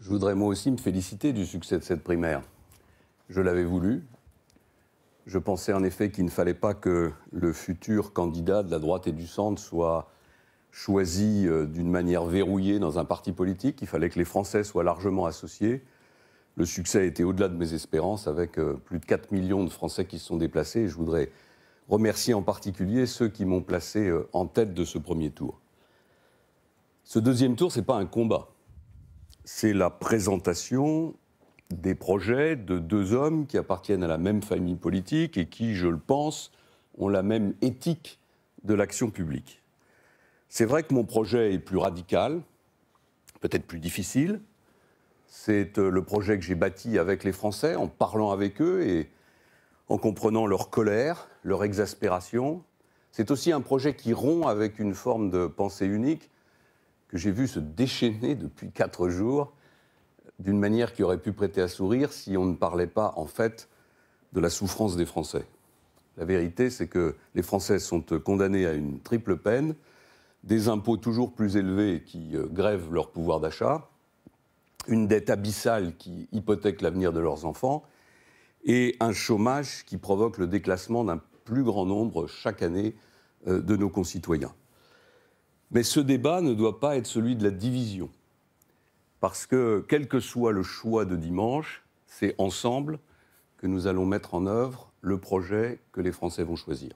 Je voudrais moi aussi me féliciter du succès de cette primaire. Je l'avais voulu. Je pensais en effet qu'il ne fallait pas que le futur candidat de la droite et du centre soit choisi d'une manière verrouillée dans un parti politique. Il fallait que les Français soient largement associés. Le succès a été au-delà de mes espérances, avec plus de 4 millions de Français qui se sont déplacés. Et je voudrais remercier en particulier ceux qui m'ont placé en tête de ce premier tour. Ce deuxième tour, ce n'est pas un combat. C'est la présentation des projets de deux hommes qui appartiennent à la même famille politique et qui, je le pense, ont la même éthique de l'action publique. C'est vrai que mon projet est plus radical, peut-être plus difficile. C'est le projet que j'ai bâti avec les Français, en parlant avec eux et en comprenant leur colère, leur exaspération. C'est aussi un projet qui rompt avec une forme de pensée unique que j'ai vu se déchaîner depuis 4 jours, d'une manière qui aurait pu prêter à sourire si on ne parlait pas, en fait, de la souffrance des Français. La vérité, c'est que les Français sont condamnés à une triple peine, des impôts toujours plus élevés qui grèvent leur pouvoir d'achat, une dette abyssale qui hypothèque l'avenir de leurs enfants, et un chômage qui provoque le déclassement d'un plus grand nombre, chaque année, de nos concitoyens. Mais ce débat ne doit pas être celui de la division. Parce que, quel que soit le choix de dimanche, c'est ensemble que nous allons mettre en œuvre le projet que les Français vont choisir.